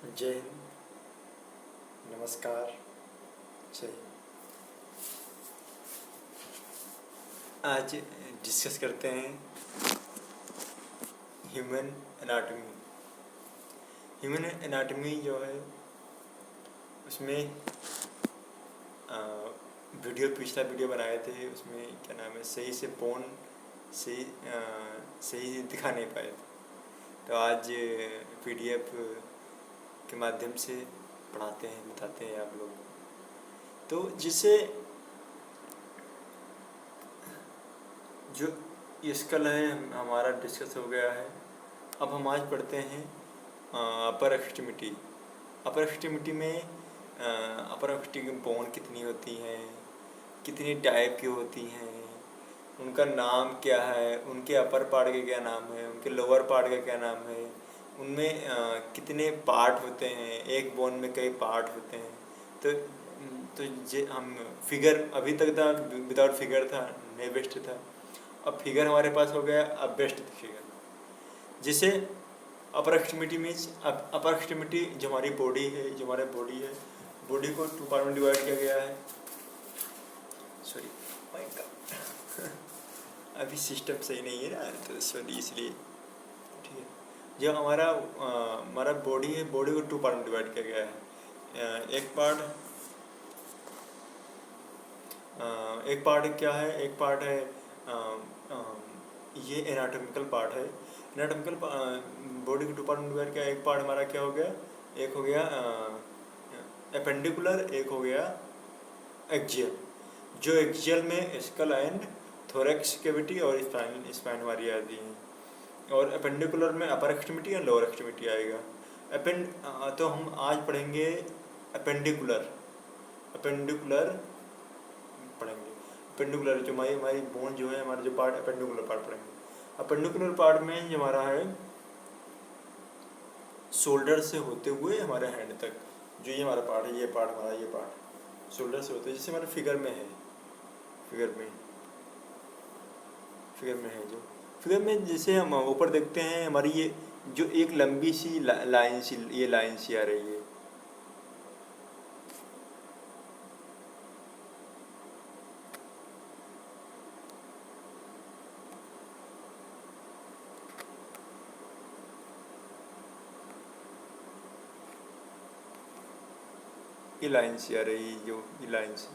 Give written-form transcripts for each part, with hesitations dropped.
जय हिंद, नमस्कार, जय हिंद। आज डिस्कस करते हैं ह्यूमन एनाटॉमी। ह्यूमन एनाटॉमी जो है उसमें पिछला वीडियो बनाए थे, उसमें क्या नाम है, सही से बोन सही दिखा नहीं पाए थे। तो आज PDF के माध्यम से पढ़ाते हैं, बताते हैं आप लोग, तो जिससे जो स्कल है हमारा डिस्कस हो गया है। अब हम आज पढ़ते हैं अपर एक्सट्रीमिटी। अपर एक्सट्रीमिटी में अपर एक्सट्रीमिटी की बोन कितनी होती हैं, कितनी टाइप की होती हैं, उनका नाम क्या है, उनके अपर पार्ट का क्या नाम है, उनके लोअर पार्ट का क्या नाम है, उनमें कितने पार्ट होते हैं, एक बोन में कई पार्ट होते हैं। तो हम फिगर अभी तक था, विदाउट फिगर था, नहीं बेस्ट था। अब फिगर हमारे पास हो गया, अब बेस्ट फिगर। जिसे अपर एक्सट्रीमिटी मीन्स अपर एक्सट्रीमिटी जो हमारी बॉडी है, बॉडी को 2 पार्ट में डिवाइड किया गया है। सॉरी, माय गॉड, अभी सिस्टम सही नहीं है ना, तो सॉरी, इसलिए ठीक है। जो हमारा बॉडी है, बॉडी को 2 पार्ट में डिवाइड किया गया है। एक पार्ट क्या है, एक पार्ट है ये एनाटॉमिकल पार्ट है। एनाटॉमिकल बॉडी को 2 पार्ट में डिवाइड किया। एक पार्ट हमारा क्या हो गया, एक हो गया एपेंडिकुलर, एक हो गया एक्जियल। जो एक्जियल में स्कल एंड थोरैक्स कैविटी और स्पाइन हमारी आती है, और एपेंडिकुलर में अपर एक्सट्रीमिटी और लोअर एक्सट्रीमिटी आएगा। तो हम आज पढ़ेंगे एपेंडिकुलर पढ़ेंगे। एपेंडिकुलर जो हमारी बोन जो है, हमारा जो पार्ट, एपेंडिकुलर पार्ट पढ़ेंगे। एपेंडिकुलर पार्ट में जो हमारा है शोल्डर से होते हुए हमारे हैंड तक, जो ये हमारा पार्ट है, ये पार्ट शोल्डर से होते हैं, जैसे हमारे फिगर में है, फिगर में जैसे हम ऊपर देखते हैं, हमारी ये जो एक लंबी सी लाइन सी आ रही है, ये लाइन सी आ रही है, जो ये लाइन सी,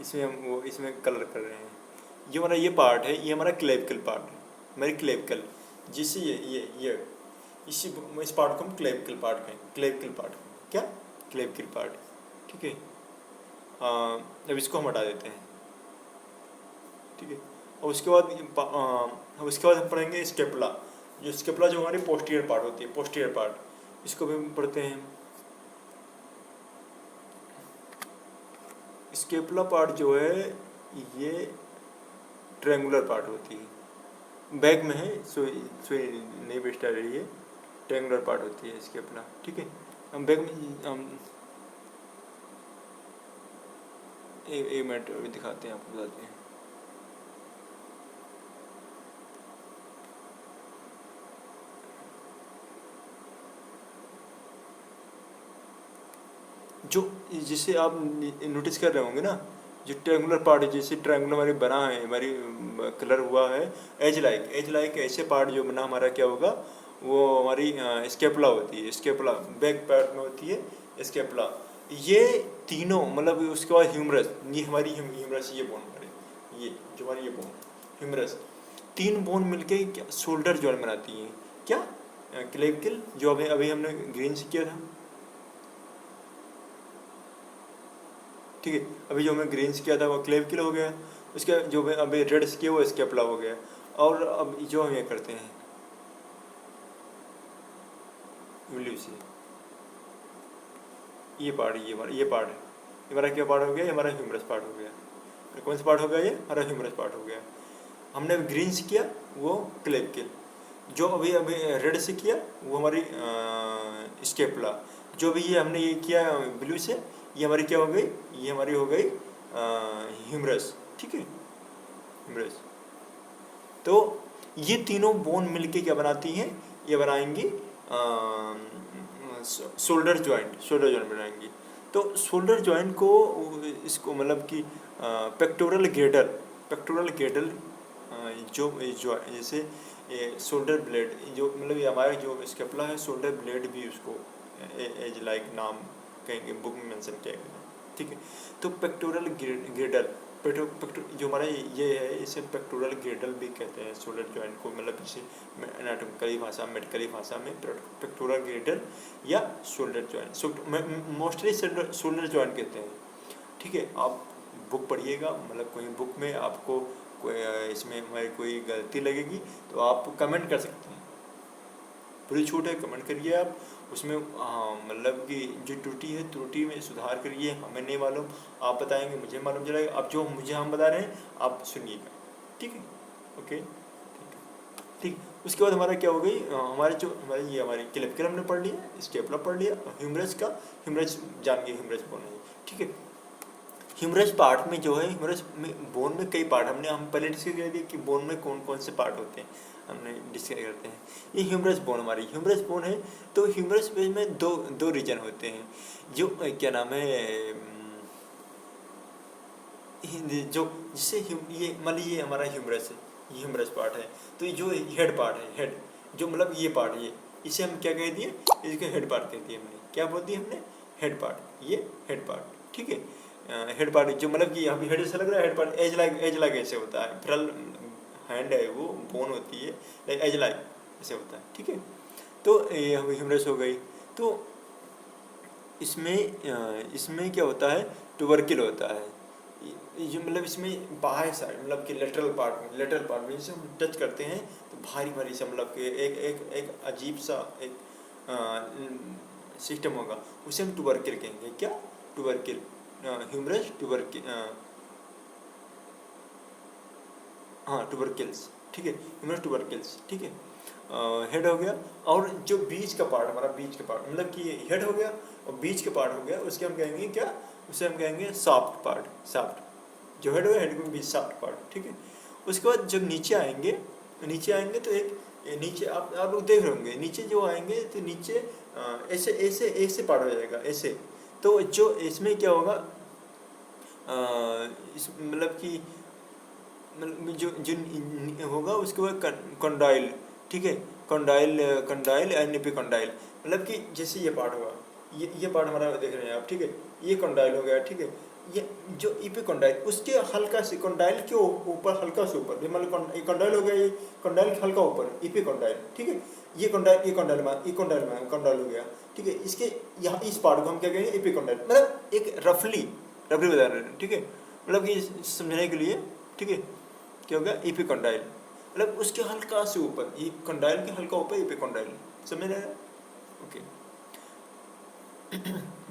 इसमें हम इसमें कलर कर रहे हैं। जो हमारा ये पार्ट है, ये हमारा क्लेविकल पार्ट है, हमारी क्लेविकल, जिससे ये इस पार्ट को हम क्लेविकल पार्ट कहें। क्या क्लेविकल पार्ट, ठीक है। अब इसको हम हटा देते हैं, ठीक है। और उसके बाद हम पढ़ेंगे स्केपुला। जो हमारी पोस्टीरियर पार्ट होती है, पोस्टीरियर पार्ट, इसको भी हम पढ़ते हैं। स्केपुला पार्ट जो है, ये ट्रायंगुलर पार्ट होती है, बैक में है, सो नहीं बेस्ट आ रही है, ट्रायंगुलर पार्ट होती है स्केपुला, ठीक है। हम बैक में एक मिनट अभी दिखाते हैं, आपको बताते हैं। जो जिसे आप नोटिस कर रहे होंगे ना, जो ट्रायंगुलर पार्ट है, जैसे ट्रायंगुलर हमारी बना है, हमारी कलर हुआ है एज लाइक ऐसे पार्ट जो बना हमारा क्या होगा, वो हमारी स्केपुला होती है। स्केपुला बैक पार्ट में होती है स्केपुला। ये तीनों, मतलब उसके बाद ह्यूमरस, ये हमारी ह्यूमरस, ये बोन हमारी, ये जो हमारी ये बोन ह्यूमरस, 3 बोन मिलके शोल्डर जॉइंट बनाती हैं। क्या क्लेविकल, जो अभी हमने ग्रीन से किया था, ठीक है। अभी जो हमें ग्रीन से किया था वो क्लेविकल हो गया, उसके जो अभी रेड से किया वो स्केपुला हो गया। और अब जो हम ये करते हैं ब्लू से, ये पार्ट है, ये हमारा क्या पार्ट हो गया, ये हमारा ह्यूमरस पार्ट हो गया। कौन सा पार्ट हो गया, ये हमारा ह्यूमरस पार्ट हो गया। हमने ग्रीन से किया वो क्लेविकल, जो अभी रेड से किया वो हमारी स्केपुला, जो भी ये हमने ये किया ब्लू से, ये हमारी क्या हो गई, ये हमारी हो गई ह्यूमरस, ठीक है, ह्यूमरस। तो ये तीनों बोन मिलके क्या बनाती हैं, ये बनाएंगी शोल्डर जॉइंट बनाएंगे। तो शोल्डर जॉइंट को इसको मतलब कि पेक्टोरल ग्रेडल जो जैसे शोल्डर ब्लेड जो मतलब ये हमारा जो स्केपुला है, शोल्डर ब्लेड भी उसको एज लाइक नाम कहेंगे, बुक में मेंशन किया गया, ठीक है। तो पेक्टोरल ग्रेडल जो हमारा ये है, इसे पेक्टोरल ग्रेडल भी कहते हैं शोल्डर जॉइंट को, मतलब इसे एनाटॉमिकली भाषा मेडिकली भाषा में पेक्टोरल ग्रेडल या shoulder joint, mostly shoulder joint कहते हैं, ठीक है। आप बुक पढ़िएगा, मतलब कोई बुक में आपको कोई इसमें हमारी कोई गलती लगेगी तो आप कमेंट कर सकते हैं, पूरी छूट है, कमेंट करिए आप उसमें। हाँ, मतलब कि जो त्रुटि में सुधार करिए, हमें नहीं मालूम आप बताएंगे, मुझे मालूम चलेगा। अब जो हम बता रहे हैं आप सुनिएगा, ठीक है, ओके, ठीक। उसके बाद हमारा क्या हो गई, हमारी क्लेविकल हमने पढ़ लिया, स्टेपला पढ़ लिया, ह्यूमरस जान गए, ह्यूमरस बोन है, ठीक है। ह्यूमरस पार्ट में जो है, ह्यूमरस में बोन में कई पार्ट हम पहले डिस्कस कर दिए कि बोन में कौन कौन से पार्ट होते हैं, हमने डिस्कस करते हैं। ये ह्यूमरस बोन हमारी ह्यूमरस बोन है। तो ह्यूमरस में दो रीजन होते हैं, जो क्या नाम है, जो जिससे ये मान लीजिए ये हमारा ह्यूमरस है, ये ह्यूमरस पार्ट है। तो ये जो हेड पार्ट है, हेड जो मतलब ये पार्ट है, इसे हम क्या कह दिए, इसके हेड पार्ट कह दिए हमने, क्या बोल दिया हमने, हेड पार्ट, ये हेड पार्ट, ठीक है। हेड पार्ट जो मतलब कि यहाँ पे हेड ऐसा लग रहा है, हेड पार्ट एज लाइक ऐसे होता है, फिलहाल हैंड है वो बोन होती है, लाइक एज लाइक ऐसे होता है, ठीक है। तो ये ह्यूमरस हो गई। तो इसमें क्या होता है, ट्यूबरकिल होता है, जो मतलब इसमें बाएं साइड मतलब कि लेटरल पार्ट में जैसे हम टच करते हैं तो भारी भारी सा मतलब कि एक अजीब सा एक सिस्टम होगा, उसे हम ट्यूबरकिल कहेंगे। क्या, ट्यूबरकिल, ह्यूमरस ट्यूबरकिल, हाँ ट्यूबरकिल्स, ठीक है, ह्यूमरस ट्यूबरकिल्स, ठीक है। हेड हो गया, और जो बीच का पार्ट हमारा, बीच का पार्ट मतलब कि हेड हो गया और बीच का पार्ट हो गया, उसके हम कहेंगे क्या, उसे हम कहेंगे सॉफ्ट पार्ट, सॉफ्ट जो हेड हो गया, हेड के बीच सॉफ्ट पार्ट, ठीक है। उसके बाद जब नीचे आएंगे तो एक नीचे आप लोग देख रहे होंगे, नीचे जो आएंगे तो नीचे ऐसे ऐसे ऐसे पार्ट हो जाएगा ऐसे। तो जो इसमें क्या होगा, इस मतलब कि मतलब जो होगा उसके बाद कंडाइल, ठीक है, कंडाइल एंड एपिकंडाइल, मतलब कि जैसे ये पार्ट होगा, ये पार्ट हमारा देख रहे हैं आप, ठीक है, ये कंडाइल हो गया, ठीक है। ये जो एपिकंडाइल उसके हल्का से कंडाइल के ऊपर, हल्का से ऊपर, मतलब कंडाइल हो गया, ये कंडाइल के हल्का ऊपर एपिकंडाइल, ठीक है। ये कंडाइल हो गया, ठीक है। इसके यहाँ इस पार्ट को हम क्या कहेंगे, एपिकंडाइल, मतलब एक रफली बता रहे हैं, ठीक है, मतलब कि समझने के लिए, ठीक है। क्या होगा, एपिकंडाइल, मतलब उसके हल्का से ऊपर, ये कंडाइल के हल्का ऊपर एपिकंडाइल, समझ रहे हैं, ओके।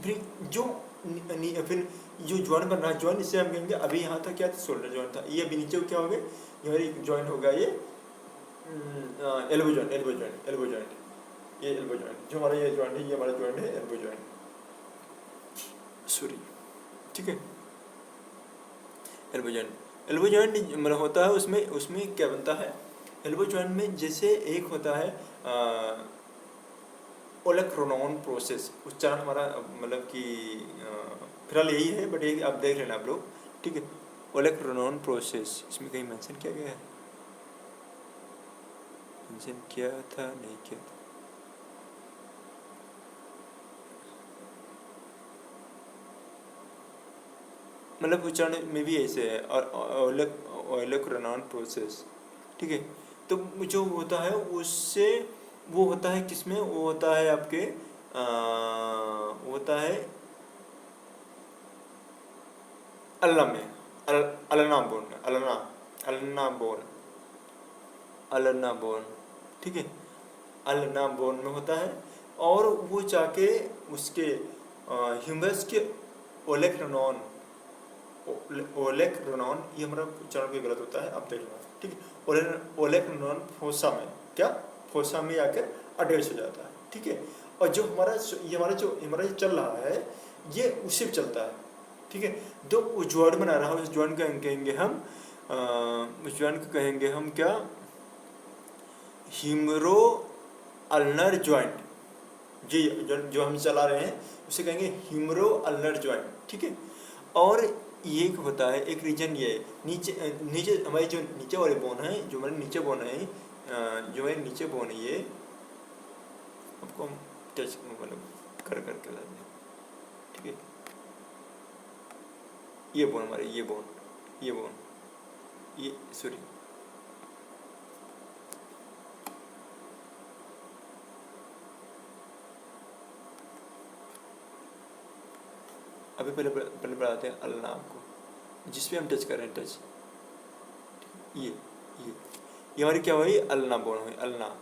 फिर जो जॉइंट बन रहा है, जॉइंट इससे हम कहेंगे, अभी यहाँ तक क्या था, शोल्डर जॉइंट था, ये अभी नीचे क्या हो गया, ये हमारी जॉइंट होगा, ये एल्बो जॉइंट, ये एल्बो जॉइंट, जो हमारा ये जॉइंट है, ये हमारा जॉइंट है एल्बो जॉइंट, सॉरी, ठीक है, एल्बो जॉइंट मतलब होता है, उसमें क्या बनता है, एल्बो जॉइंट में जैसे एक होता है ओलेक्रोनॉन प्रोसेस, उच्चारण हमारा मतलब कि फिलहाल यही है, बट ये आप देख लेना आप लोग, ठीक है। ओलेक्रोनॉन प्रोसेस, इसमें कहीं मेंशन किया गया है, मेंशन किया था, नहीं किया था, मतलब उच्चारण में भी ऐसे है, और ओलेक्रोनॉन प्रोसेस, ठीक है। तो जो होता है उससे वो होता है किसमें, वो होता है आपके वो होता है अल्ला में, अलना बोन में, अलना बोन, ठीक है, अलना बोन में होता है। और वो जाके उसके ह्यूमरस के ओलेक्रोनॉन, ये हमारा उच्चारण भी गलत होता है, अब देख लो, ठीक है। ओलेक्रोनॉन फोसा में, क्या, फोसा में आकर अटैच हो जाता है, ठीक है। और जो हमारा जो चल रहा है, ये उसी पे चलता है, ठीक है। तो वो जॉइंट बना रहा है, उस जॉइंट को कहेंगे हम क्या, ह्यूमरो अल्नर जॉइंट, जो हम चला रहे हैं उसे कहेंगे ह्यूमरो अल्नर जॉइंट, ठीक है। और ये एक होता है, एक रीजन ये है, नीचे नीचे हमारी जो नीचे वाले बोन है, जो हमारे नीचे बोन है, जो हमारे नीचे बोन है, ये आपको हम टच मतलब कर करके लाते हैं, ठीक है। ये बोन हमारे, ये बोन, ये सॉरी, अभी पहले पहले बताते हैं अल्ना आपको, जिस पे हम टच कर रहे हैं, टच, ये हमारी क्या हुई, अल्ना बोन हुई, अल्ना,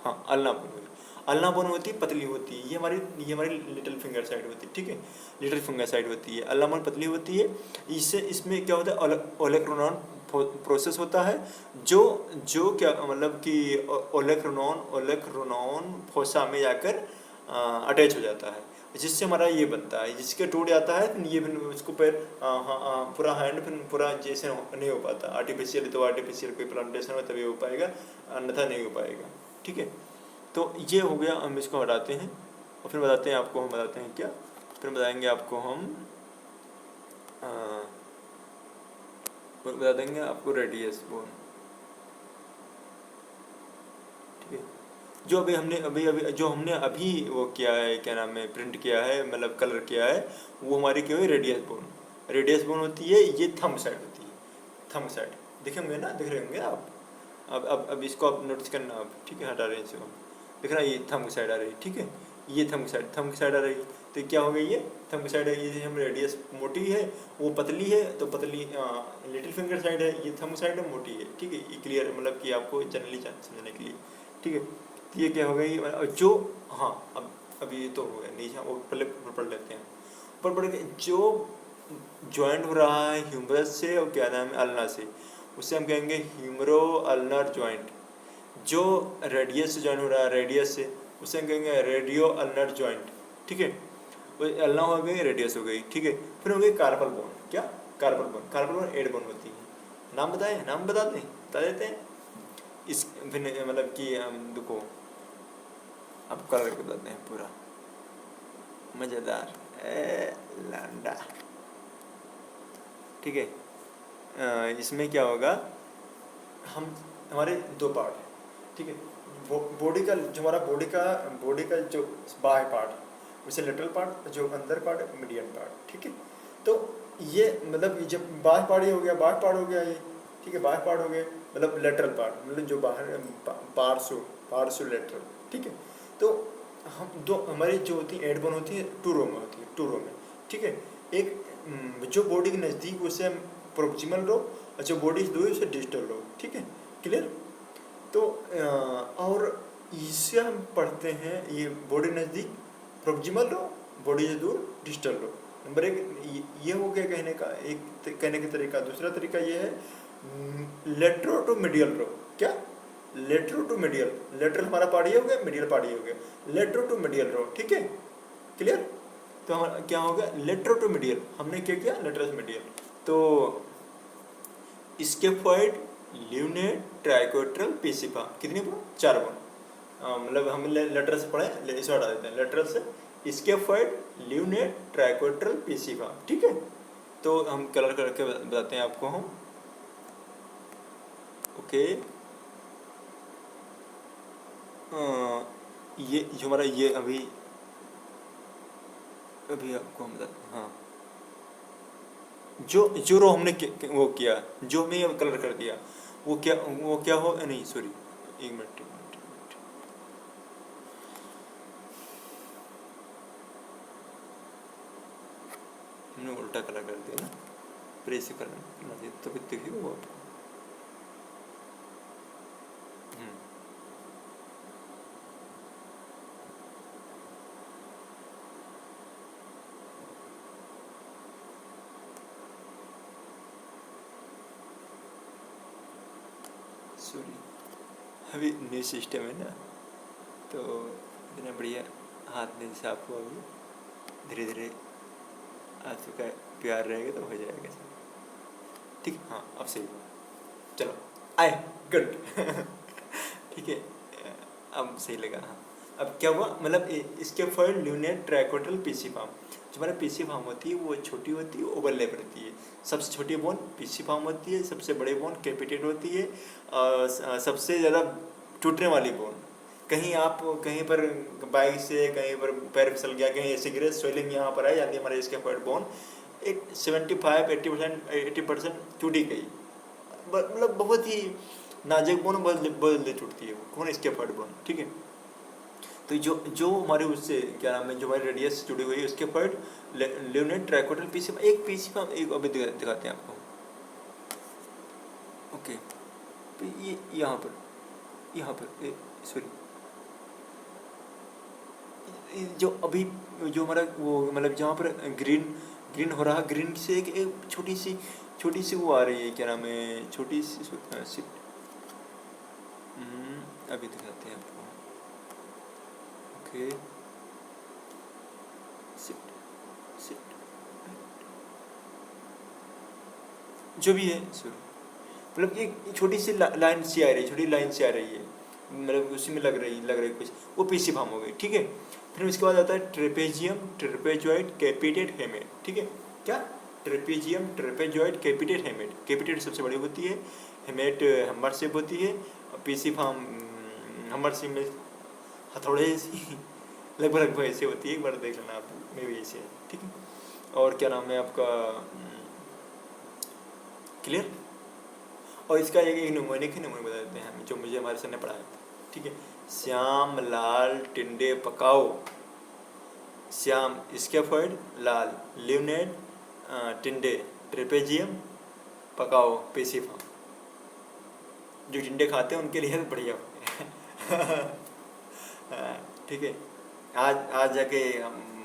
हाँ अल्ना बोन हुई। अल्ना बोन होती है, पतली होती है, ये हमारी लिटिल फिंगर साइड होती है, ठीक है, लिटिल फिंगर साइड होती है। अल्ना बोन पतली होती है, इससे इसमें क्या होता है, ओलेक्रोनॉन प्रोसेस होता है, जो जो क्या मतलब कि ओलेक्रोनॉन फोसा में जाकर अटैच हो जाता है, जिससे हमारा ये बनता है, जिसके टूट जाता है फिर ये फिर उसको पैर पूरा हैंड फिर पूरा जैसे नहीं हो पाता आर्टिफिशियल, तो आर्टिफिशियल कोई प्लांटेशन में तभी हो पाएगा, अन्यथा नहीं हो पाएगा, ठीक है। तो ये हो गया, हम इसको हटाते हैं और फिर बताते हैं आपको, हम बताते हैं क्या, फिर बताएंगे आपको हम बता देंगे आपको रेडियस बोन, ठीक है। जो अभी हमने अभी वो किया है, क्या नाम है, प्रिंट किया है, मतलब कलर किया है, वो हमारी क्या हुई, रेडियस बोन होती है, ये थंब साइड होती है, थंब साइड देखे होंगे ना, देख रहे होंगे आप। अब इसको आप नोटिस करना आप, ठीक है, हटा रहे हैं इसको, देख रहा है ये थंब साइड आ रही है, ठीक है, ये थंब साइड आ रही है, तो क्या हो गई, ये थंब साइड है, ये हम रेडियस मोटी है, वो पतली है, तो पतली लिटिल फिंगर साइड है, ये थंब साइड है, मोटी है, ठीक है, ये क्लियर मतलब कि आपको जनरली समझने के लिए, ठीक है। तो ये क्या हो गई, जो, हाँ अब ये तो हो गया नीचे, वो पहले पढ़ लेते हैं, ऊपर पढ़ के जो ज्वाइंट हो रहा है ह्यूमरस से और क्या नाम है, अल्ना से, उससे हम कहेंगे ह्यूमरो अल्नर ज्वाइंट। जो रेडियस से ज्वाइन हो रहा है, रेडियस से, उसे हम कहेंगे रेडियो अल्नर ज्वाइंट, ठीक है। अल्ना हो गई, रेडियस हो गई, ठीक है। फिर हो गई कार्पल बोन, क्या, कार्पल बोन 8 बोन होती है। नाम बताएं, नाम बता देते हैं इस, फिर मतलब कि देखो अब कलर करके बताते हैं पूरा मज़ेदार, लांडा, ठीक है। इसमें क्या होगा, हम हमारे 2 पार्ट हैं, ठीक है। बॉडी का जो हमारा बॉडी का जो बाह्य पार्ट, उसे लेटरल पार्ट, जो अंदर पार्ट मीडियन पार्ट, ठीक है। तो ये मतलब जब बाह्य पार्ट, ये हो गया बाह्य पार्ट हो गया ये, ठीक है, बाह्य पार्ट हो गया, मतलब लेटरल पार्ट, मतलब जो बाहर पार्श्व लेटरल, ठीक है। तो हम दो हमारी जो होती है 8 बोन होती है, 2 रो में होती है, 2 रो में, ठीक है। एक जो बॉडी के नज़दीक उसे हम प्रोक्सिमल रो, और जो बॉडी से दूर उसे डिस्टल रो, ठीक है, क्लियर। तो और इसे हम पढ़ते हैं, ये बॉडी नज़दीक प्रोक्सिमल रो, बॉडी से दूर डिस्टल रो। नंबर 1 ये हो गया कहने का तरीका। दूसरा तरीका ये है लेट्रो टू मीडियल रो, क्या, लेट्रो टू मीडियल, लेटरल हमारा पार्ट ये हो गया, मीडियल पार्ट ये हो गया, लेट्रो टू मीडियल रो, ठीक है, क्लियर। तो हमारा क्या हो गया, लेट्रो टू मीडियल, हमने क्या किया, लेटरल टू मीडियल। तो स्केफॉइड, ल्यूनेट, ट्राइकोट्रल, पेसिफा, कितनी बोन, 4 बोन। मतलब हम लेटरल से पढ़े, इसे हटा देते हैं, लेटरल से स्केफॉइड, ल्यूनेट, ट्राइकोट्रल, पेसिफा, ठीक है। तो हम कलर करके बताते हैं आपको हम, ओके। ये जो हमारा ये अभी आपको हम बताते हैं, हाँ, जो रो हमने वो किया, जो हमने कलर कर दिया, वो क्या हो, नहीं सॉरी, एक मिनट, हमने उल्टा कलर कर दिया ना, प्रेस करना दिया तो फिर देखिए वो आपको, सॉरी, अभी न्यू सिस्टम है ना, तो इतना बढ़िया हाथ नहीं साफ हुआ, अभी धीरे धीरे आपका प्यार रहेगा तो हो जाएगा सब, ठीक, हाँ अब सही हुआ, चलो आए, गुड। ठीक है, अब सही लगा, हाँ। अब क्या हुआ, मतलब इसके फॉइड ल्यूनेट ट्राइकोटल पीसीफॉर्म। जो हमारा पीसीफॉर्म होती है वो छोटी होती है, ओवरलैप रहती है। सबसे छोटी बोन पीसीफॉर्म होती है, सबसे बड़ी बोन कैपिटेट होती है, और सबसे ज़्यादा टूटने वाली बोन, कहीं आप कहीं पर बाइक से कहीं पर पैर फिसल गया, कहीं ऐसे गिरे, स्वेलिंग यहाँ पर आई जाती है हमारे इसके फॉइड बोन, एक 75-80% टूटी गई, मतलब बहुत ही नाजुक बोन, बहुत बहुत जल्दी टूटती है वो कौन, इसके फॉइड बोन, ठीक है। तो जो जो हमारे उससे क्या नाम है, जो हमारी रेडियस से जुड़ी हुई है उसके फॉइड ल्यूनेट ट्राइकोटल पीसी, एक पीसी का एक अभी दिखाते हैं आपको। ओके, तो ये यहाँ पर सॉरी, जो अभी जो हमारा वो मतलब जहाँ पर ग्रीन ग्रीन हो रहा, ग्रीन से एक छोटी सी वो आ रही है, क्या नाम है, छोटी सी अभी दिखाते हैं आपको। ओके, शिफ्ट जो भी है सॉरी, मतलब एक छोटी सी लाइन सी आ रही है, छोटी लाइन सी आ रही है, मतलब उसी में लग रही कुछ, वो पीसी फार्म हो गई, ठीक है। फिर उसके बाद आता है ट्रेपेजियम ट्रेपेजॉइड कैपिटेट हेमेट, ठीक है। क्या, ट्रेपेजियम ट्रेपेजॉइड कैपिटेट हेमेट, कैपिटेट सबसे बड़ी होती है, हेमेट हम्बर शेप होती है, पीसी फार्म हम्बर शेप में हथौड़े सी लगभग ऐसे होती है, एक बार देख लेना आप, में भी ऐसे है, ठीक है। और क्या नाम है आपका, क्लियर। और इसका एक न्यूमोनिक बता देते हैं हम, जो मुझे हमारे सर ने पढ़ाया था, ठीक है। श्याम लाल टिंडे पकाओ, श्याम स्केफर्ड, लाल लिवनेट, टिंडे ट्रेपेजियम, पकाओ पेसिफा। जो टिंडे खाते हैं उनके लिए बढ़िया ठीक है। आज आज जाके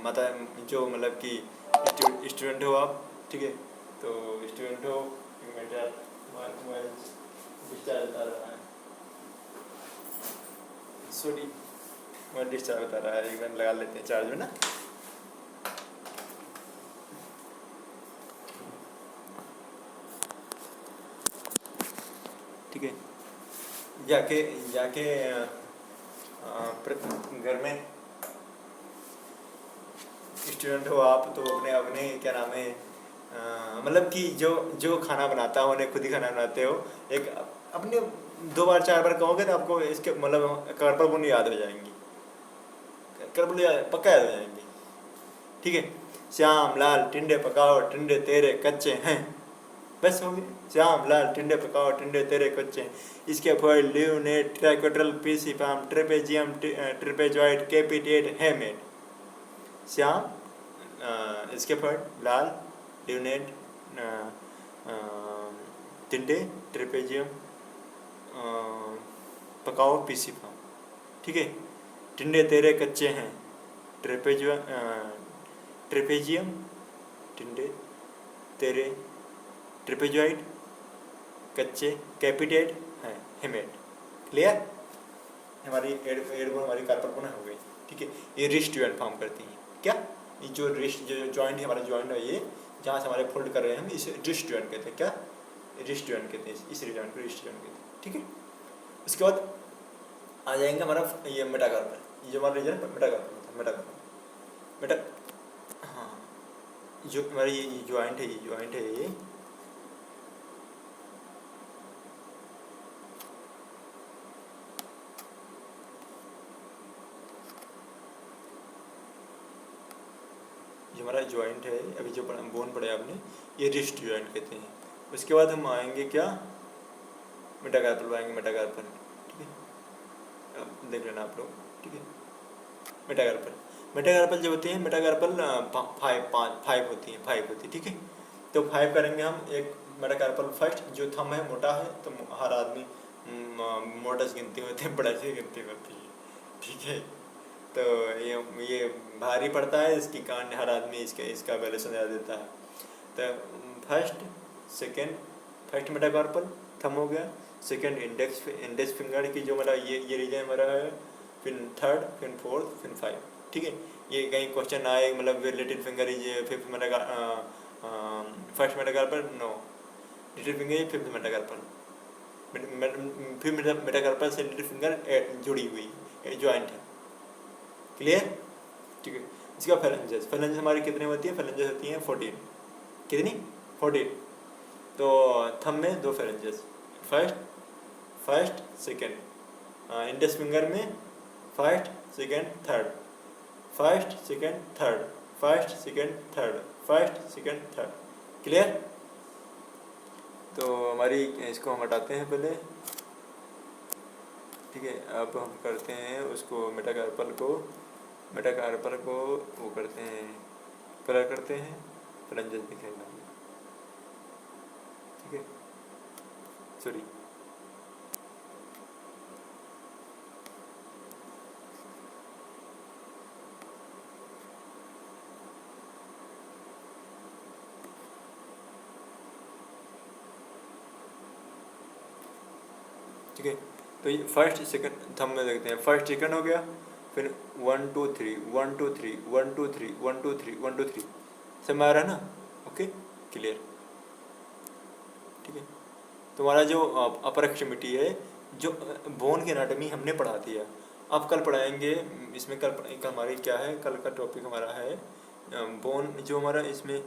मतलब जो मतलब कि स्टूडेंट हो आप, ठीक है, तो स्टूडेंट हो, बेटा मोबाइल डिस्चार्ज बता रहा है, सॉरी मोबाइल डिस्चार्ज बता रहा है, एक बार लगा लेते हैं चार्ज में ना। ठीक है, जाके जाके घर में स्टूडेंट हो आप, तो अपने अपने क्या नाम है, मतलब कि जो जो खाना बनाता हो, उन्हें खुद ही खाना बनाते हो, एक अपने 2 बार 4 बार कहोगे तो आपको इसके मतलब कार्पल गुण याद हो जाएंगी, कार्पल पक्का याद हो जाएंगी, ठीक है। श्याम लाल टिंडे पकाओ, टिंडे तेरे कच्चे हैं, बस हो गए। श्याम लाल टिंडे पकाओ, टिंडे तेरे कच्चे हैं। इसके फॉइल lunate triquetral pisiform trapezium trapezoid capitate hamate. Shyam इसके फॉइल लाल ल्यूनेट टिंडे ट्रेपेजियम पकाओ पीसीफार्म, ठीक है। टिंडे तेरे कच्चे हैं, ट्रेपेजियम टिंडे तेरे ट्रेपेजॉइड कच्चे कैपिटेट हैं हेमेट, क्लियर। हमारी एडबोन हमारी कार्पल हो गई, ठीक है। ये रिस्ट जॉइंट फॉर्म करती हैं, क्या, ये जो रिस्ट जो जॉइंट है, हमारा जॉइंट है ये, जहाँ से हमारे फोल्ड कर रहे हैं हम, इसे रिस्ट जॉइंट कहते हैं, क्या, रिस्ट जॉइंट कहते हैं, इस जॉइंट को रिस्ट जॉइंट कहते हैं, ठीक है। उसके बाद आ जाएंगे हमारा ये मेटाकार्पल, ये जो हमारा रीजन मेटाकार्पल मेटा, हाँ, जो हमारी ये जॉइंट है, ये जॉइंट है ये, जो हमारा जॉइंट है अभी जो बोन पड़े आपने, ये रिस्ट जॉइंट कहते हैं। उसके बाद हम आएंगे क्या, मेटाकार्पल आएंगे, मेटाकार्पल, ठीक है, अब देख लेना आप लोग, ठीक है। मेटाकार्पल जो होती है, मेटाकार्पल 5 होती है, 5 होती है, ठीक है। तो 5 करेंगे हम। एक मेटाकार्पल फर्स्ट, जो थंब है मोटा है, तो हर आदमी मोटा से गिनती होते हैं, बड़ा से गिनती होती है, ठीक है। तो ये भारी पड़ता है, इसकी कारण हर आदमी इसका वैल्यूशन ज़्यादा देता है। तो फर्स्ट मेटाकार्पल थंब हो गया, सेकंड इंडेक्स फिंगर की जो मेरा ये रीजन मेरा है, फिर थर्ड, फिर फोर्थ, फिर 5, ठीक है। ये कहीं क्वेश्चन आए मतलब little finger is fifth first metacarpal, no, little finger is fifth metacarpal, फिर मेटाकार्पल से लिटिल फिंगर जुड़ी हुई जॉइंट है, क्लियर? ठीक है। इसका फेलेंजेस, फेलेंजेस हमारी कितनी होती है? फेलेंजेस होती हैं 14। कितनी? 14। तो थंब में 2 phalanges, first first second. Index finger में first second third, first second third, first second third, first second third. Clear? तो हमारी इसको हम हटाते हैं पहले। ठीक है, अब हम करते हैं उसको मेटाकार्पल को वो करते हैं, कलर करते हैं, फ्लंजेस दिखेगा। ठीक है, सॉरी। ठीक है, तो ये फर्स्ट सेकंड थंब में देखते हैं। फर्स्ट सेकंड हो गया, फिर 1 2 3 1 2 3 1 2 3 1 2 3 1 2 3, समझ आ रहा है ना? Okay, clear? ठीक है, तुम्हारा जो अपर एक्सट्रीमिटी है, जो बोन की एनाटॉमी हमने पढ़ा दिया। अब कल पढ़ाएंगे इसमें। कल हमारी क्या है? कल का टॉपिक हमारा है बोन, जो हमारा इसमें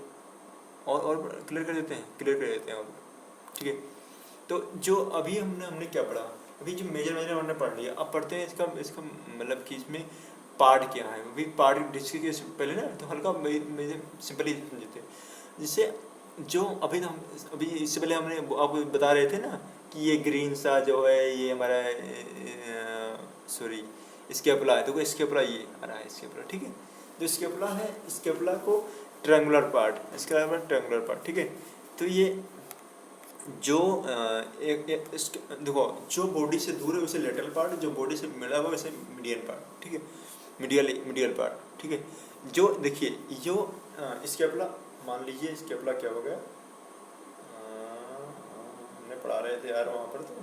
और क्लियर कर देते हैं, क्लियर कर देते हैं अब। ठीक है, तो जो अभी हमने क्या पढ़ा? अभी जो मेजर हमने पढ़ लिया, अब पढ़ते हैं इसका इसका मतलब कि इसमें पार्ट क्या है। अभी पार्ट डिस्कस पहले ना, तो हल्का सिंपली समझते हैं। जिससे जो अभी इससे पहले हमने आपको बता रहे थे ना कि ये ग्रीन सा जो है ये हमारा सॉरी स्केपुला है। देखो स्केपुला ये आ रहा है स्केपुला। ठीक है, जो स्केपुला है, स्केपुला को triangular part, scapula triangular part. ठीक है, तो ये जो देखो जो बॉडी से दूर है उसे लेटरल पार्ट, जो बॉडी से मिला हुआ उसे मीडियल पार्ट। ठीक है, मीडियल पार्ट। ठीक है, जो देखिए जो स्केपुला, मान लीजिए स्केपुला क्या हो गया, हमने पढ़ा रहे थे यार वहाँ पर, तो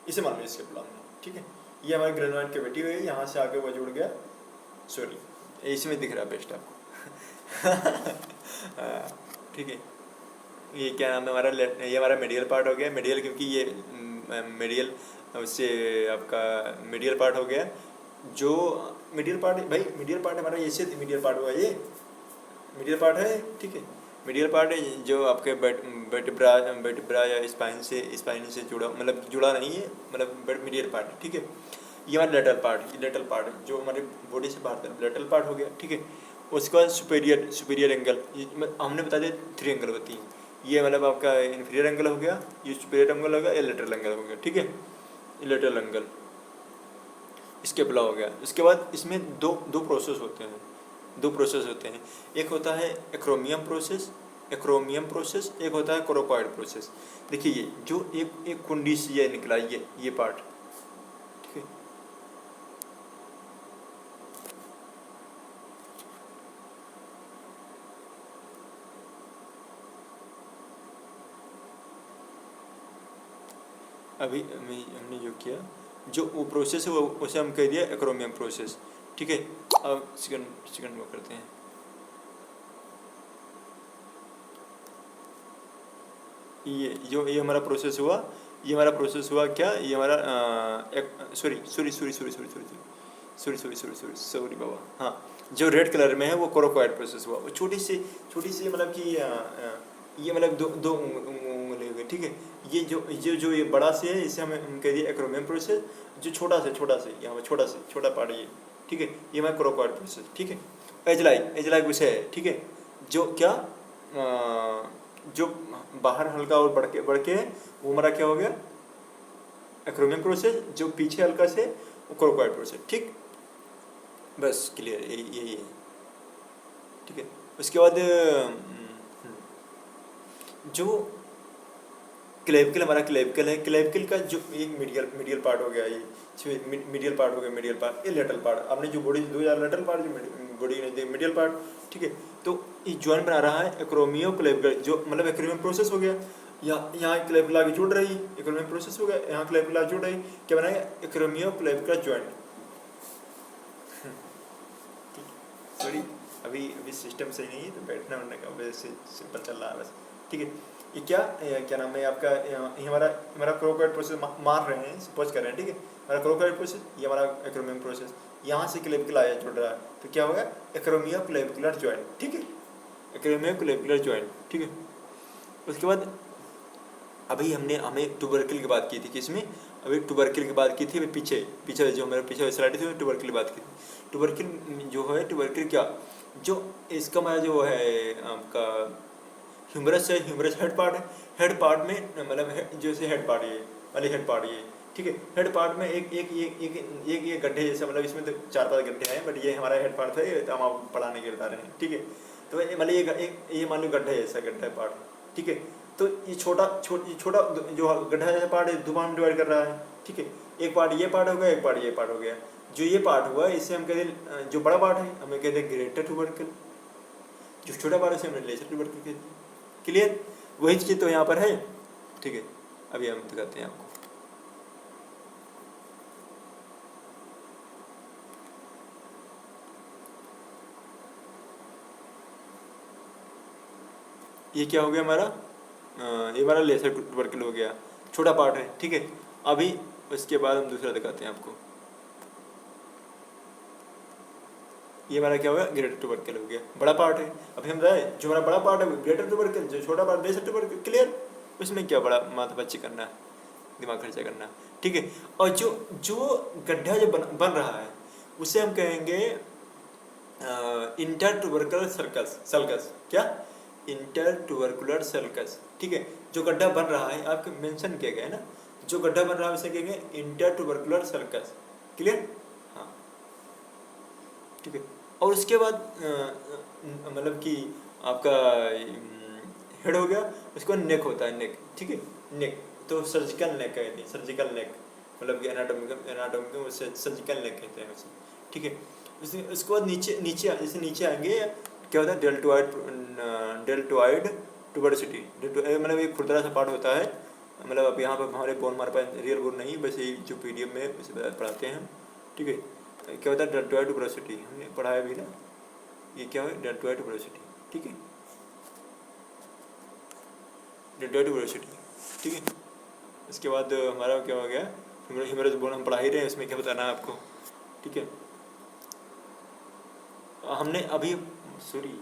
इसे मान लीजिए स्केपुला हमने। ठीक है, ये हमारी ग्रेनुलार कैविटी हुई, यहाँ से आके वो जुड़ गया, सॉरी इसमें दिख रहा है बेस्ट आपको। ठीक है, ये क्या नाम है हमारा, ये हमारा मीडियल पार्ट हो गया। मीडियल क्योंकि ये मीडियल उससे आपका मीडियल पार्ट हो गया। जो मीडियल पार्ट भाई, मीडियल पार्ट हमारा ये से मीडियल पार्ट हुआ, ये मीडियल पार्ट है। ठीक है, मीडियल पार्ट है जो आपके वर्टेब्रा या स्पाइन से जुड़ा, मतलब जुड़ा नहीं है, मतलब मीडियल पार्ट। ठीक है, ये हमारा लेटरल पार्ट जो हमारे बॉडी से बाहर तरफ लेटरल पार्ट हो गया। ठीक है, उसके बाद सुपीरियर एंगल, हमने बता दिया 3 एंगल होती हैं। ये मतलब आपका इन्फीरियर एंगल हो गया, ये सुपीरियर एंगल हो गया, ये लेटरल एंगल हो गया। ठीक है, ये लेटरल एंगल स्केपुला हो गया। इसके बाद इसमें दो प्रोसेस होते हैं। एक होता है एक्रोमियम प्रोसेस, एक होता है कोरोकॉइड प्रोसेस। देखिए ये जो एक कुंडी से ये निकला, ये पार्ट। ठीक है, अभी हमने जो किया, जो वो प्रोसेस है वो उसे हम कह दिया एक्रोमियम प्रोसेस। ठीक है, अब सेकंड वो करते हैं। ये हमारा प्रोसेस हुआ, क्या, ये हमारा सॉरी बाबा, हाँ, जो रेड कलर में है वो कोरोकॉइड प्रोसेस हुआ। वो छोटी सी मतलब कि ये मतलब दो उंगली हो गई। ठीक है, ये ये बड़ा से है, इसे हम कह दिए एक्रोमियम प्रोसेस। जो छोटा से यहाँ पर छोटा पार्ट ये। ठीक है, ये हमारा कोरोकॉइड प्रोसेस। ठीक है, एज लाइक विषय है। ठीक है, जो क्या जो बाहर हल्का और बढ़ के वो हमारा क्या हो गया, एक्रोमियम प्रोसेस। जो पीछे हल्का से वो कोरोकॉइड प्रोसेस। ठीक, बस क्लियर, यही है। ठीक है, उसके बाद जो हमारा क्लेविकल है, क्लेविकल का जो एक मीडियल पार्ट हो गया, ये मीडियल पार्ट, ये लेटरल पार्ट। आपने जो बॉडी 2000 लेटरल पार्ट, जो बॉडी ने मीडियल पार्ट। ठीक है, तो ये जॉइंट बना रहा है एक्रोमियो क्लेविकल, जो मतलब एक्रोमियम प्रोसेस हो गया। यहाँ क्लेविकल आगे जुड़ रही, एक्रोमियम प्रोसेस हो गया, यहाँ क्लेविकल आगे जुड़ रही, क्या बनाएगा, एक्रोमियो क्लेविकल जॉइंट। सॉरी, अभी सिस्टम सही नहीं है, तो बैठना उठने का वजह से सिंपल चल रहा है बस। ठीक है, ये क्या नाम है आपका, ये हमारा हमारा क्रोकोइड प्रोसेस मार रहे हैं, सपोज कर रहे हैं, ठीक है। हमारा क्रोकोइड प्रोसेस, ये हमारा एक्रोमियम प्रोसेस, यहाँ से क्लेविकुलर आया जुड़ रहा है, तो क्या होगा, एक्रोमियो क्लेविकुलर जॉइंट, ठीक है, एक्रोमियो क्लेविकुलर जॉइंट, ठीक है। उसके बाद अभी हमें ट्यूबरकिल की बात की थी, किसमें, अभी ट्यूबरकिल की बात की थी, अभी पीछे पीछे जो हमारे पीछे स्लाइड थी ट्यूबरकिल की बात की थी। ट्यूबरकिल जो है, ट्यूबरकिल क्या, जो इसका हमारा जो है आपका ह्यूमरस है, ह्यूमरस हेड पार्ट है, हेड पार्ट में मतलब जैसे हेड पार्ट ये वाले हेड पार्ट ये, ठीक है, हेड पार्ट में एक एक एक एक एक ये गड्ढे जैसा, मतलब इसमें तो 4-5 गड्ढे हैं, बट ये हमारा हेड पार्ट था, ये तो हम आप पढ़ाने के बता रहे हैं, ठीक है। तो मतलब ये मान लो गड्ढा जैसा गड्ढा पार्ट, ठीक है। तो ये छोटा जो गड्ढा जैसा पार्ट है दो भाग में डिवाइड कर रहा है, ठीक है। एक पार्ट ये पार्ट हो गया, एक पार्ट ये पार्ट हो गया। जो ये पार्ट हुआ इसे हम कहते हैं, जो बड़ा पार्ट है हमें कहते हैं ग्रेटर ट्यूबरकल, जो छोटा पार्ट है उसे हमें लेसर ट्यूबरकल कहते हैं। क्लियर, वही चीज़ तो यहाँ पर है, ठीक है। अभी हम दिखाते हैं आपको। ये क्या हो गया हमारा, ये हमारा लेसर ट्यूबरकल हो गया, छोटा पार्ट है, ठीक है। अभी उसके बाद हम दूसरा दिखाते हैं आपको। ये हमारा क्या होगा, ग्रेटर ट्यूबरकल हो गया, बड़ा पार्ट है। अभी हम बताए जो हमारा बड़ा पार्ट है ग्रेटर ट्यूबरकल, जो छोटा पार्ट लेसर ट्यूबरकल। क्लियर, उसमें क्या बड़ा माथा बच्ची करना है, दिमाग खर्चा करना है, ठीक है। और जो जो गड्ढा जो बन रहा है उसे हम कहेंगे इंटर ट्यूबरकुलर सल्कस, क्या, इंटर ट्यूबरकुलर सल्कस, ठीक है। जो गड्ढा बन रहा है आपके मेंशन किया गया है ना, जो गड्ढा बन रहा है उसे कहेंगे इंटर ट्यूबरकुलर सल्कस। क्लियर, हाँ, ठीक है। और उसके बाद मतलब कि आपका हेड हो गया, उसके बाद नेक होता है, नेक, ठीक है, नेक। तो सर्जिकल नेक कहते हैं, सर्जिकल नेक, मतलब कि एनाटॉमिकल उसे सर्जिकल नेक कहते हैं उसे, ठीक है। उसके बाद नीचे नीचे जैसे नीचे आएंगे क्या होता है, डेल्टोइड ट्यूबरसिटी, मतलब एक खुरदरा सा पार्ट होता है, मतलब अब यहाँ पर हमारे बोन हमारे पास रियल बोन नहीं, बस ये जो पीडीएफ में उसे पढ़ाते हैं, ठीक है। क्या होता है डेल्टोइड ट्यूबरसिटी, हमने पढ़ाया भी ना, ये क्या है डेल्टोइड ट्यूबरसिटी, ठीक है, डेल्टोइड ट्यूबरसिटी, ठीक है। इसके बाद हमारा क्या हो गया, ह्यूमरस बोन हम पढ़ा ही रहे हैं, उसमें क्या बताना है आपको, ठीक है। हमने अभी सॉरी,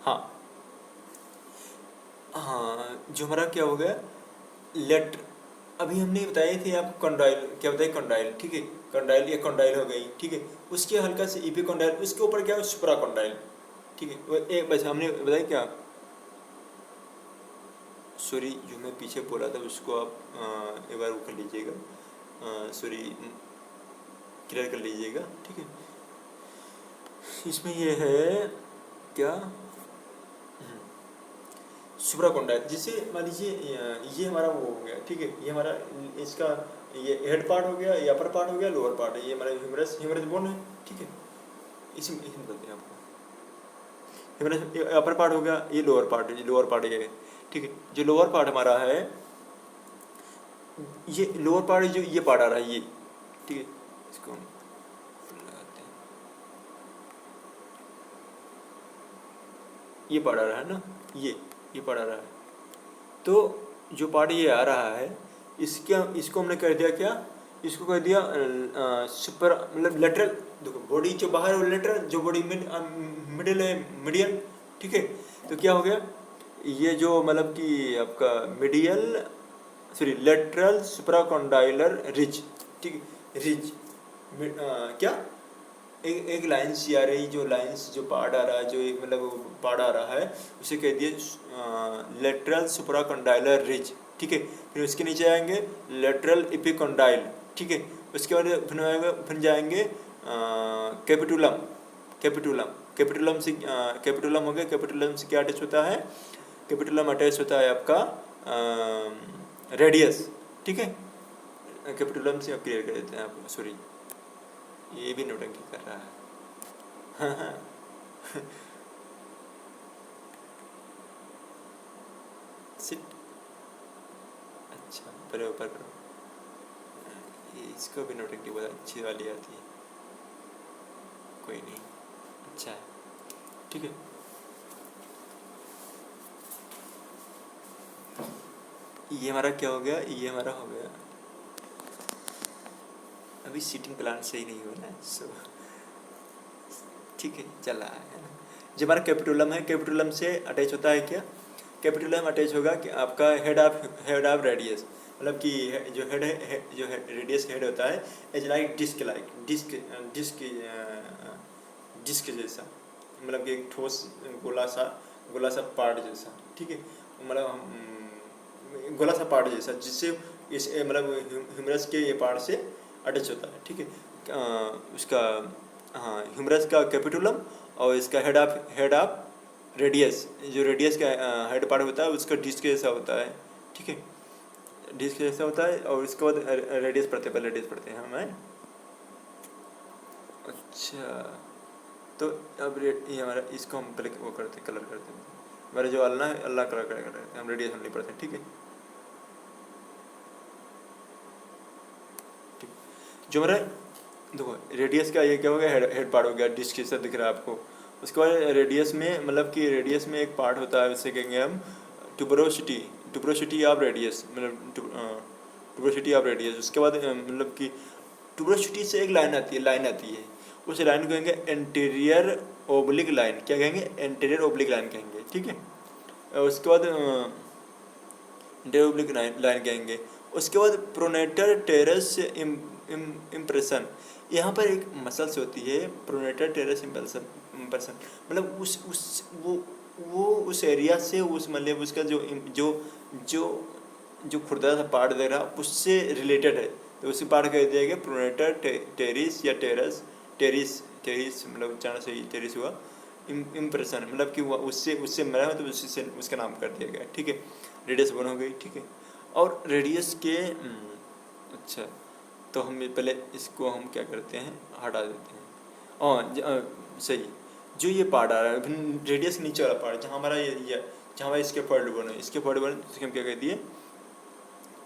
हाँ हाँ, जो हमारा क्या हो गया लेट, अभी हमने बताई थी आपको कंडाइल, क्या बताया कंडाइल, ठीक है, कंडाइल, ये कंडाइल हो गई, ठीक है। उसके हल्का से इपिकंडाइल, उसके ऊपर क्या है सुप्राकंडाइल, ठीक है। वो एक बस हमने बताया क्या, सॉरी जो मैं पीछे बोला था उसको आप एक बार वो कर लीजिएगा, सॉरी क्लियर कर लीजिएगा, ठीक है। इसमें ये है क्या, सुप्राकंडाइल, जिससे मान लीजिए ये हमारा वो हो गया, ठीक है, ये हमारा इसका ये हेड पार्ट हो गया, ये अपर पार्ट हो गया, लोअर पार्ट है, ये हमारा ह्यूमरस बोन है, ठीक है। इसमें बताते हैं आपको, ह्यूमरस अपर पार्ट हो गया, ये लोअर पार्ट है, ये लोअर पार्ट ये है, ठीक है। जो लोअर पार्ट हमारा है, ये लोअर पार्ट जो ये पार्ट आ रहा है ये, ठीक है, इसको हम लगाते हैं, ये पार्ट आ रहा है ना, ये पार्ट आ रहा है। तो जो पार्ट ये आ रहा है इसको हमने कर दिया क्या, इसको कर दिया सुपर, मतलब लेटरल, देखो बॉडी जो बाहर है लेटरल, जो बॉडी मिडिल है मीडियल, ठीक है। तो क्या हो गया, ये जो मतलब कि आपका medial sorry lateral supracondylar ridge, ठीक है, रिज क्या, एक लाइन सी आ रही, जो लाइंस जो पार्ट आ रहा है, जो एक मतलब पार्ट आ रहा है उसे कह दिए लेटरल सुप्राकंडाइलर रिज, ठीक है। फिर उसके नीचे आएंगे लेटरल इपिकंडाइल, ठीक है। उसके बाद फिर जाएंगे कैपिटुलम, कैपिटुलम से कैपिटुलम हो गया, कैपिटुलम से क्या अटैच होता है, कैपिटुलम अटैच होता है आपका रेडियस, ठीक है। कैपिटुलम से आप क्लियर कर देते हैं आप, सॉरी ये भी नोटंकी कर रहा है, हाँ सिट, अच्छा पहले ऊपर करो, इसको भी नोटंकी बहुत अच्छी वाली आती है, कोई नहीं, अच्छा है, ठीक है। ये हमारा क्या हो गया, ये हमारा हो गया। अभी सीटिंग प्लान सही नहीं हो रहा है, सो ठीक है, चल रहा है ना। जो हमारा कैपिटुलम है, कैपिटुलम से अटैच होता है क्या, कैपिटुलम अटैच होगा कि आपका हेड ऑफ रेडियस, मतलब कि जो हेड है, जो रेडियस हेड होता है is like disc disc disc जैसा, मतलब कि एक ठोस गोला सा पार्ट जैसा, ठीक है, मतलब गोला सा पार्ट जैसा, जिससे इस मतलब ह्यूमरस के ये पार्ट से अटैच होता है, ठीक है। उसका हाँ, ह्यूमरस का कैपिटुलम और इसका हेड ऑफ रेडियस, जो रेडियस का हेड पार्ट होता है उसका डिस्क जैसा होता है, ठीक है, डिस्क जैसा होता है। और इसके बाद रेडियस पढ़ते हैं, पहले रेडियस पढ़ते हैं हमें। अच्छा, तो अब ये हमारा, इसको हम पहले वो करते कलर करते हैं, हमारा जो अल्लाह है, अल्लाह कलर करते हैं, हम रेडियस नहीं पढ़ते हैं, ठीक है। ठीक, जो हमारा देखो रेडियस का ये क्या हो गया, हेड पार्ट हो गया, डिस्क जैसा दिख रहा है आपको। उसके बाद रेडियस में, मतलब कि रेडियस में एक पार्ट होता है, उसे कहेंगे हम ट्यूबरोसिटी, ट्यूबरोसिटी ऑफ रेडियस, मतलब ट्यूबरोसिटी ऑफ रेडियस। उसके बाद मतलब कि ट्यूबरोसिटी से एक लाइन आती है, उस लाइन को कहेंगे एंटीरियर ओब्लिक लाइन, क्या कहेंगे, एंटीरियर ओब्लिक लाइन कहेंगे, ठीक है। और उसके बाद एंटीरियर ओब्लिक लाइन कहेंगे। उसके बाद प्रोनेटर टेरस इम्प्रेशन, यहाँ पर एक मसल्स होती है, प्रोनेटर टेरस इम्प्रेशन इम्प्रेशन, मतलब उस वो उस एरिया से, उस मतलब उसका जो जो जो जो खुरदरा सा पार्ट दे रहा उससे रिलेटेड है, तो उसी पार्ट कह दिया गया प्रोनेटर टेरिस या टेरिस टेरिस, मतलब जाना सही टेरिस हुआ, इम्प्रेशन, मतलब कि उससे उससे मिला है, तो उसी से उसका नाम कर दिया गया, ठीक है। रेडियस वन हो गई, ठीक है। और रेडियस के अच्छा, तो हम पहले इसको हम क्या करते हैं, हटा देते हैं। सही, जो ये पार्ट आ रहा है रेडियस के नीचे वाला पार्ट, जहाँ हमारा ये जहाँ हमारा इसके पॉइंट वन है, इसके पॉइंट वन तो हम क्या कह दिए,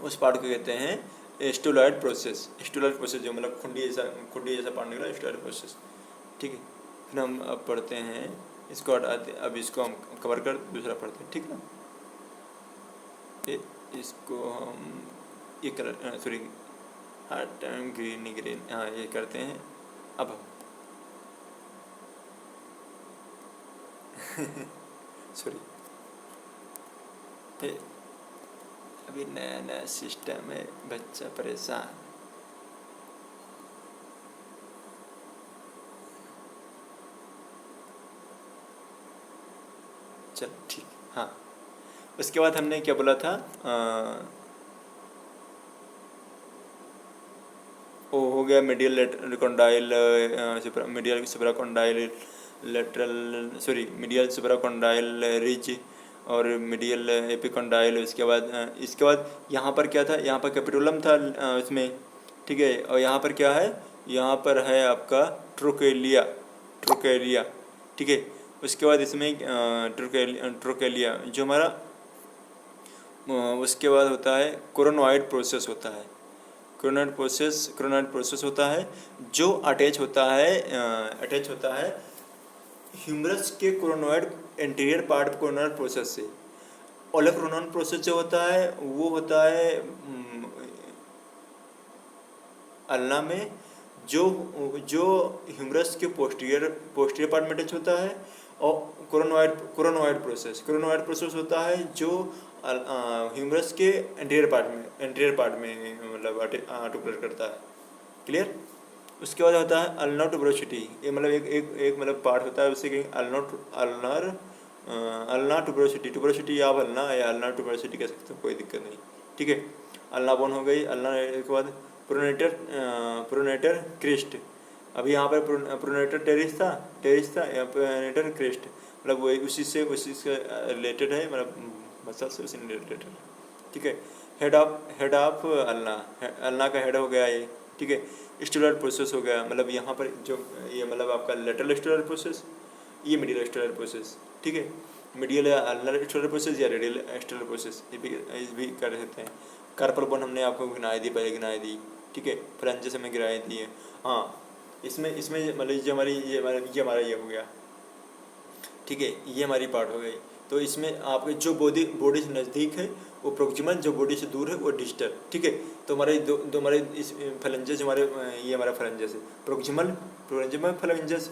उस पार्ट को कहते हैं स्टोलॉइड प्रोसेस। स्टोलॉइड प्रोसेस जो मतलब खुंडी जैसा पार्ट निकला, स्टोलॉइड प्रोसेस, ठीक है। फिर हम अब पढ़ते हैं इसको हटाते, अब इसको हम कवर कर दूसरा पढ़ते हैं, ठीक ना। इसको हम ये कलर सॉरी ग्रीन हाँ ये करते हैं अब सॉरी, अभी नया नया सिस्टम है, बच्चा परेशान। चल ठीक, हाँ। उसके बाद हमने क्या बोला था, वो हो गया medial condyle, medial supracondylar lateral, sorry medial supracondylar ridge और मीडियल एपिकॉन्डाइल। इसके बाद यहाँ पर क्या था, यहाँ पर कैपिटुलम था इसमें, ठीक है। और यहाँ पर क्या है, यहाँ पर है आपका ट्रोकेलिया, ठीक है। उसके बाद इसमें ट्रोकेलिया जो हमारा उसके बाद होता है कोरोनॉइड प्रोसेस होता है, कोरोनॉइड प्रोसेस होता है, जो अटैच होता है ह्यूमरस के coronoid anterior part coronoid process से। ओलेक्रोनॉन प्रोसेस जो होता है वो होता है अल्ना में, जो जो ह्यूमरस के पोस्टीरियर पार्ट में अटैच होता है। और कोरोनॉइड प्रोसेस होता है जो ह्यूमरस के एंटीरियर पार्ट में मतलब आर्टिकुलेट करता है, क्लियर। उसके बाद होता है अल्नर ट्यूबरोसिटी, ये मतलब एक मतलब पार्ट होता है, उससे कहीं अल्ना ट्यूबरोसिटी आप अल्ना या अल्ना ट्यूबरोसिटी कह सकते हो, कोई दिक्कत नहीं, ठीक है। अल्ना बोन हो गई, अल्ना के बाद प्रोनेटर क्रिस्ट। अभी यहाँ पर प्रोनेटर टेरिस था या प्रोनेटर क्रिस्ट, मतलब वही उसी से रिलेटेड है, मतलब मसल से उसी रिलेटेड है, ठीक है। हेड ऑफ अल्ना का हेड हो गया ये, ठीक है। स्टेलर प्रोसेस हो गया, मतलब यहाँ पर जो ये मतलब आपका लेटरल स्टेलर प्रोसेस, ये मीडियल स्टेलर प्रोसेस, ठीक है। मीडियल अल्नर स्टेलर प्रोसेस या रेडियल स्टेलर प्रोसेस, ये भी कर सकते हैं। कार्पल बोन हमने आपको पहले गिनाई दी, ठीक है। फ्रेंचेस हमें गिनाई दी है, हाँ। इसमें मतलब ये हमारा ये हो गया, ठीक है। ये हमारी पार्ट हो गई। तो इसमें आपके जो बॉडी से नज़दीक है वो प्रोक्सिमल, जो बॉडी से दूर है वो डिस्टल। ठीक है, तो हमारे दो हमारे इस फ्लेंजेस हमारे ये हमारा फ्लेंजेस है प्रोक्सिमल प्रोक्सिमल फ्लेंजेस,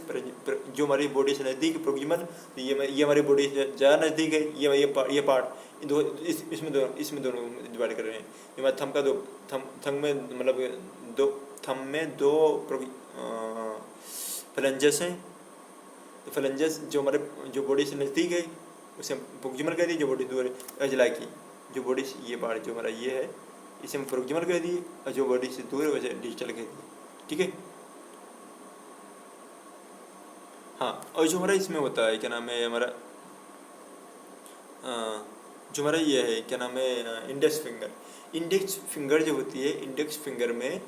जो हमारी बॉडी से नज़दीक है प्रोक्सिमल, ये हमारी बॉडी से ज़्यादा नज़दीक है, ये पार्ट दो इसमें दोनों डिवाइड कर रहे हैं। ये हमारे थंब का दो थंब में मतलब थंब में दो फ्लेंजेस हैं। तो फ्लेंजेस जो बॉडी से नज़दीक है उसे हम प्रोक्सिमल कह दिए, जो बॉडी दूर है अजला की जो बॉडी से ये पार्ट जो हमारा ये है इसे हम प्रोक्सिमल कह दिए, और जो बॉडी से दूर है वैसे डिजिटल कह दिए। ठीक है, हाँ। और जो हमारा इसमें होता है क्या नाम है हमारा जो हमारा ये है क्या नाम है इंडेक्स फिंगर जो होती है, इंडेक्स फिंगर में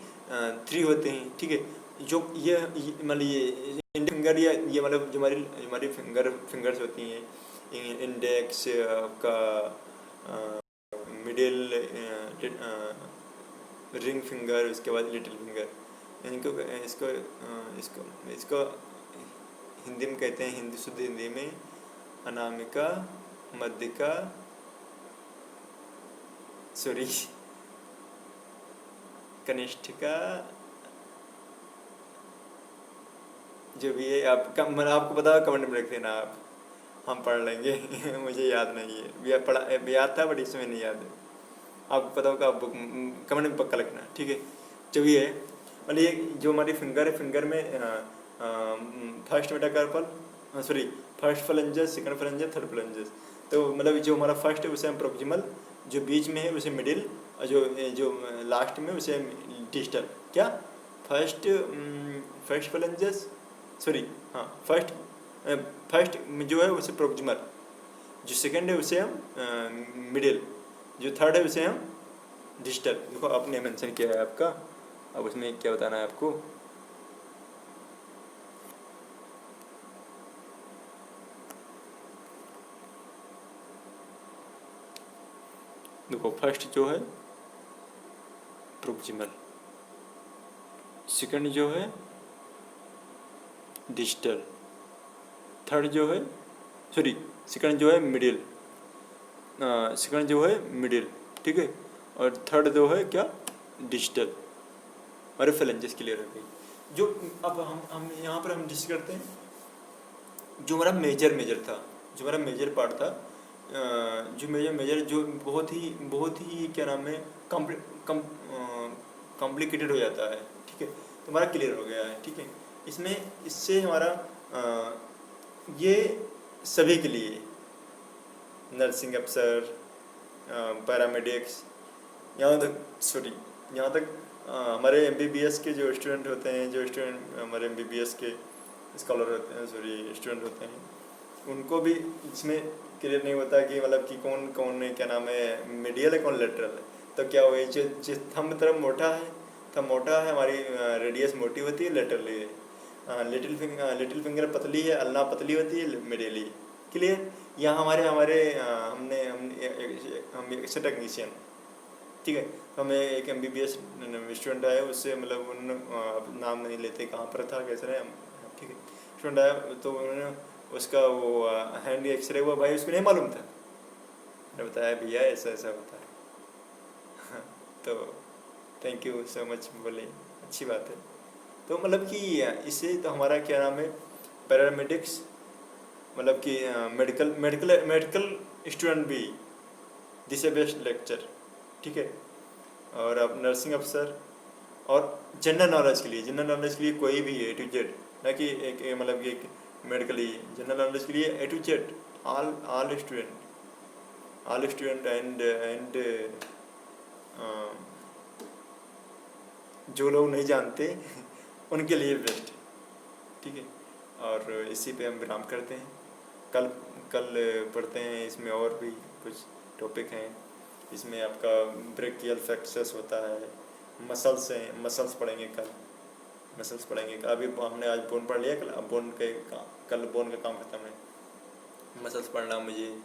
3 होते हैं। ठीक है, जो ये मतलब ये इंडेक्स फिंगर या ये मतलब जो हमारी फिंगर्स होती हैं, इंडेक्स का मिडिल, रिंग फिंगर, उसके बाद लिटिल फिंगर, इनको इसको इसको इसको हिंदी में कहते हैं, शुद्ध हिंदी में अनामिका, मध्यिका, सॉरी कनिष्ठिका, जो भी है आपका मतलब आपको पता है कमेंट में लिख देना आप, हम पढ़ लेंगे मुझे याद नहीं है, याद था बट इसमें नहीं याद है। आपको पता होगा, आप कमेंट में पक्का लिखना। ठीक है, जो भी है मतलब ये जो हमारी फिंगर है, फिंगर में first metacarpal sorry first phalanges, second phalanges, third phalanges. तो मतलब जो हमारा फर्स्ट है उसे हम प्रोक्सिमल, जो बीच में है उसे मिडिल, और जो लास्ट में उसे डिस्टल। क्या फर्स्ट फ्लेंजस सॉरी हाँ फर्स्ट जो है उसे प्रोक्सिमल, जो सेकंड है उसे हम मिडिल, जो थर्ड है उसे हम डिजिटल। देखो आपने मेंशन किया है आपका, अब उसमें क्या बताना है आपको। देखो फर्स्ट जो है प्रोक्सिमल, सेकंड जो है डिजिटल, थर्ड जो है सॉरी सेकंड जो है मिडिल, सेकंड जो है मिडिल। ठीक है, और थर्ड जो है क्या डिजिटल। हमारे फ्लेंजेस क्लियर हो गई। जो अब हम यहाँ पर हम डिस्कस करते हैं जो हमारा मेजर था, जो हमारा मेजर पार्ट था, जो मेजर जो बहुत ही क्या नाम है कॉम्प्लिकेटेड हो जाता है। ठीक है, तो हमारा क्लियर हो गया है। ठीक है, इससे हमारा ये सभी के लिए नर्सिंग अफसर, पैरामेडिक्स, यहाँ तक हमारे MBBS के जो स्टूडेंट होते हैं, जो स्टूडेंट हमारे MBBS के स्कॉलर होते हैं, स्टूडेंट होते हैं, उनको भी इसमें क्लियर नहीं होता कि मतलब कि कौन है क्या नाम है मीडियल है, कौन लेटरल है। तो क्या हुआ, जो थंब तरफ मोटा है, हमारी रेडियस मोटी होती है, लेटरली है। लिटिल फिंगर पतली है, अल्ना पतली होती है, मीडियली। क्लियर। यहाँ हमारे हम एक्स टेक्नीशियन। ठीक है, तो हमें एक MBBS स्टूडेंट आया, उससे मतलब उन्होंने नाम नहीं लेते कहाँ पर था कैसे रहे। ठीक है, स्टूडेंट आया तो उन्होंने उसका वो हैंड एक्सरे हुआ, भाई उसको नहीं मालूम था। मैंने बताया भैया ऐसा ऐसा होता है तो थैंक यू सो मच बोले, अच्छी बात है। तो मतलब कि इससे तो हमारा क्या नाम है पैरामेडिक्स, मतलब कि मेडिकल स्टूडेंट भी दिस ए बेस्ट लेक्चर। ठीक है, और अब नर्सिंग अफसर और जनरल नॉलेज के लिए कोई भी A to Z, ना कि एक मतलब कि एक मेडिकली, जनरल नॉलेज के लिए A to Z all student and जो लोग नहीं जानते उनके लिए बेस्ट। ठीक है, और इसी पे हम विराम करते हैं। कल पढ़ते हैं, इसमें और भी कुछ टॉपिक हैं। इसमें आपका ब्रेकियल फ्रैक्चर्स होता है, मसल्स पढ़ेंगे कल। अभी हमने आज बोन पढ़ लिया, कल बोन का काम खत्म है। मसल्स पढ़ना मुझे,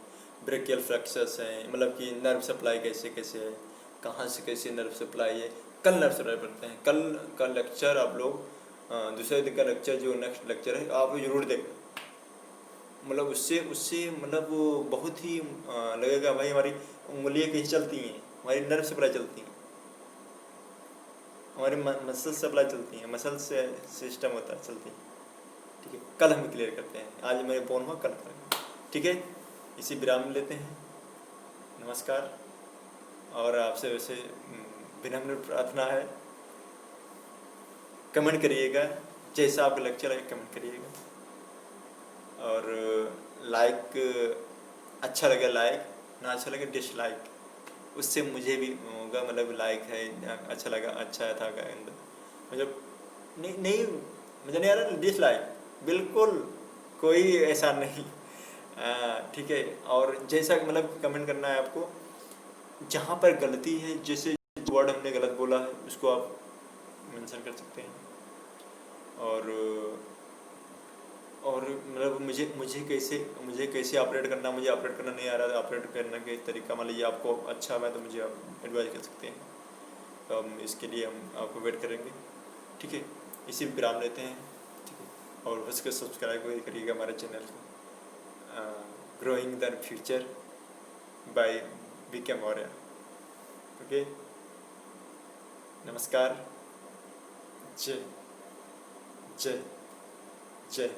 ब्रेकियल फ्रैक्चर्स हैं, मतलब कि नर्व सप्लाई कैसे है, कहाँ से कैसे नर्व सप्लाई है। कल नर्व सप्लाई पढ़ते हैं। कल का लेक्चर आप लोग दूसरे दिन का लेक्चर जो नेक्स्ट लेक्चर है आप ज़रूर देखना। मतलब उससे उससे मतलब वो बहुत ही लगेगा भाई हमारी उंगलियां कैसे चलती हैं, हमारी नर्व सप्लाई चलती हैं, हमारी मसल सप्लाई चलती हैं, मसल से सिस्टम होता है चलती है। ठीक है, कल हम क्लियर करते हैं, आज मेरे फोन हुआ कल करेंगे। ठीक है, इसी विराम लेते हैं। नमस्कार। और आपसे वैसे विनम्र प्रार्थना है, कमेंट करिएगा, जैसा आपको लेक्चर लगे कमेंट करिएगा। और लाइक, अच्छा लगे लाइक, ना अच्छा लगे डिसलाइक, उससे मुझे भी होगा मतलब लाइक है, अच्छा लगा, अच्छा था मतलब नहीं नहीं, मुझे नहीं आ रहा डिसलाइक, बिल्कुल कोई ऐसा नहीं। ठीक है, और जैसा मतलब कमेंट करना है आपको, जहाँ पर गलती है, जैसे वर्ड हमने गलत बोला है उसको आप मेंशन कर सकते हैं। और मतलब मुझे कैसे ऑपरेट करना, मुझे ऑपरेट करना नहीं आ रहा, ऑपरेट करने के तरीका मान लीजिए आपको अच्छा है तो मुझे आप एडवाइस कर सकते हैं। तो हम इसके लिए हम आपको वेट करेंगे। ठीक है, इसी विराम लेते हैं। ठीक है, और उसको सब्सक्राइब भी करिएगा हमारे चैनल को, growing the future by V K. Maurya. Okay, नमस्कार। जय जय जय।